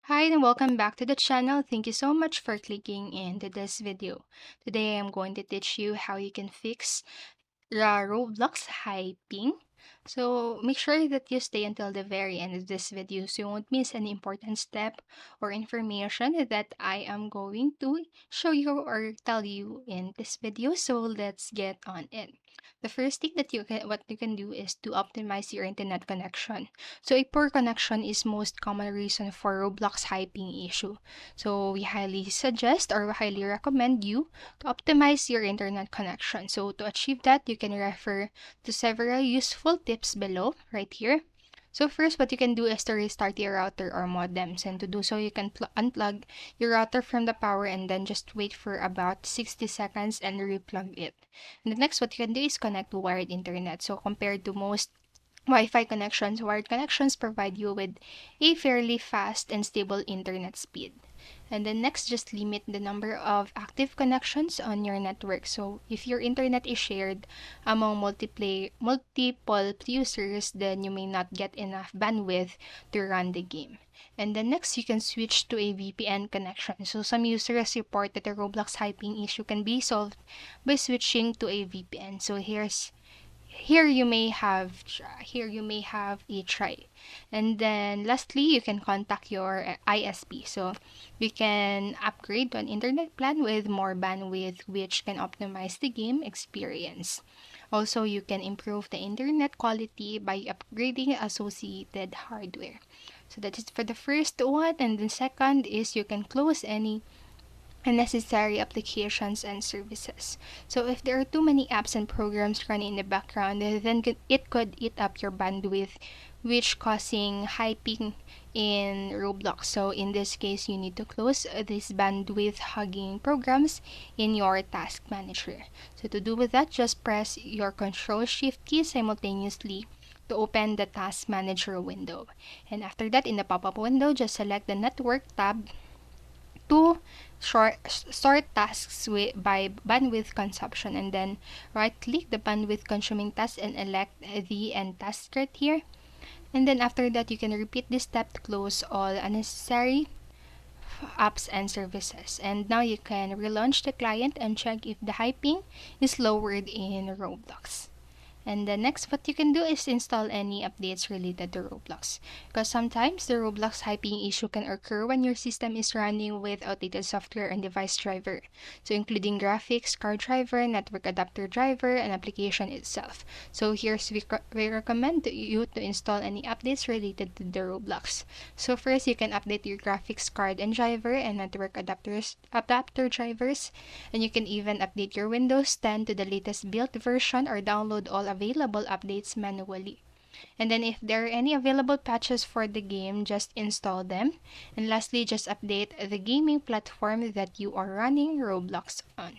Hi and welcome back to the channel. Thank you so much for clicking into this video. Today I'm going to teach you how you can fix the Roblox hyping. So make sure that you stay until the very end of this video so you won't miss any important step or information that I am going to show you or tell you in this video. So let's get on it. The first thing that what you can do is to optimize your internet connection. So a poor connection is most common reason for Roblox hyping issue. So we highly suggest or highly recommend you to optimize your internet connection. So to achieve that, you can refer to several useful tips below right here. So first, what you can do is to restart your router or modems. And to do so, you can unplug your router from the power and then just wait for about 60 seconds and replug it. And the next, what you can do is connect to wired internet. So compared to most Wi-Fi connections, wired connections provide you with a fairly fast and stable internet speed. And then next, just limit the number of active connections on your network. So if your internet is shared among multiple users, then you may not get enough bandwidth to run the game. And then next, you can switch to a VPN connection. So some users report that the Roblox hyping issue can be solved by switching to a VPN. So here you may have a try. And then lastly, you can contact your ISP. So you can upgrade to an internet plan with more bandwidth, which can optimize the game experience. Also, you can improve the internet quality by upgrading associated hardware. So that is for the first one. And the second is you can close any unnecessary applications and services. So if there are too many apps and programs running in the background, then it could eat up your bandwidth, which causing hyping in Roblox. So in this case, you need to close these bandwidth hugging programs in your task manager. So to do with that, just press your Control Shift key simultaneously to open the task manager window. And after that, in the pop-up window, just select the network tab to sort tasks by bandwidth consumption, and then right click the bandwidth consuming task and elect the end task right here. And then after that, you can repeat this step to close all unnecessary apps and services. And now you can relaunch the client and check if the hyping is lowered in Roblox. And the next, what you can do is install any updates related to Roblox. Because sometimes the Roblox hyping issue can occur when your system is running with outdated software and device driver. So including graphics, card driver, network adapter driver, and application itself. So here's we recommend you to install any updates related to the Roblox. So first, you can update your graphics card and driver and network adapter drivers. And you can even update your Windows 10 to the latest build version or download all available updates manually. And then if there are any available patches for the game, just install them. And lastly, just update the gaming platform that you are running Roblox on.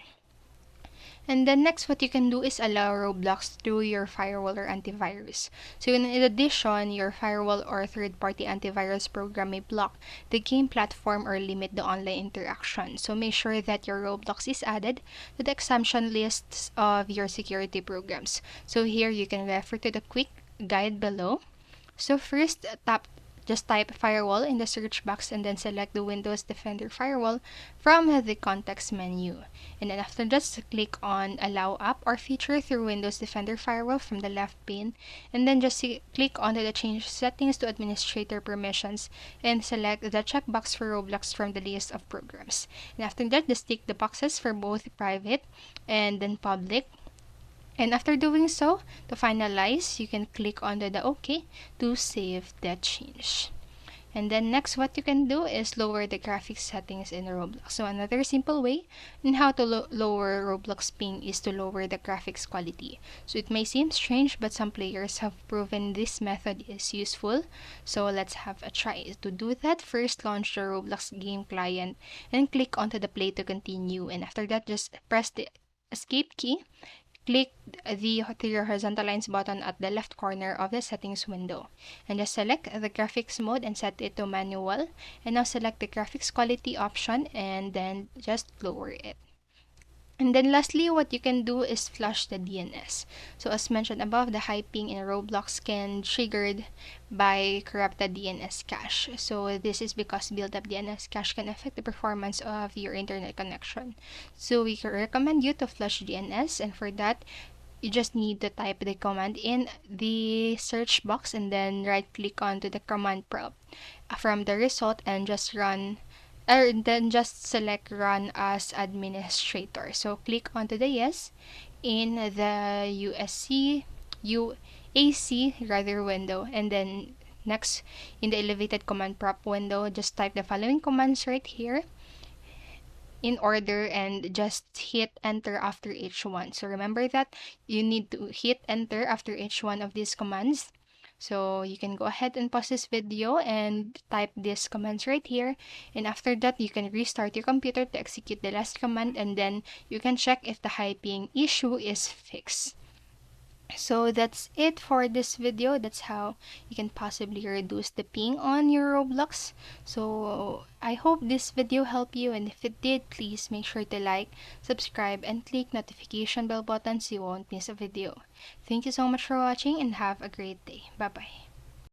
And then next, what you can do is allow Roblox through your firewall or antivirus. So in addition, your firewall or third-party antivirus program may block the game platform or limit the online interaction. So make sure that your Roblox is added to the exemption lists of your security programs. So here you can refer to the quick guide below. So first, just type firewall in the search box and then select the Windows Defender Firewall from the context menu. And then after that, click on Allow App or Feature through Windows Defender Firewall from the left pane. And then just click on the Change Settings to Administrator Permissions and select the checkbox for Roblox from the list of programs. And after that, just tick the boxes for both private and then public. And after doing so, to finalize, you can click on the OK to save that change. And then next, what you can do is lower the graphics settings in Roblox. So another simple way in how to lower Roblox ping is to lower the graphics quality. So it may seem strange, but some players have proven this method is useful. So let's have a try. To do that, first launch the Roblox game client and click onto the play to continue. And after that, just press the escape key. Click the horizontal lines button at the left corner of the settings window. And just select the graphics mode and set it to manual. And now select the graphics quality option and then just lower it. And then lastly, what you can do is flush the DNS. So as mentioned above, the high ping in Roblox can triggered by corrupted DNS cache. So this is because built-up DNS cache can affect the performance of your internet connection. So we can recommend you to flush DNS, and for that, you just need to type the command in the search box and then right click onto the command prompt from the result and just run, or then just select run as administrator. So click onto the yes in the UAC rather window, and then next in the elevated command prompt window, just type the following commands right here in order and just hit enter after each one. So remember that you need to hit enter after each one of these commands. So you can go ahead and pause this video and type these commands right here. And after that, you can restart your computer to execute the last command, and then you can check if the high ping issue is fixed. So that's it for this video. That's how you can possibly reduce the ping on your Roblox. So I hope this video helped you, and if it did, please make sure to like, subscribe, and click notification bell button so you won't miss a video. Thank you so much for watching and have a great day. Bye bye.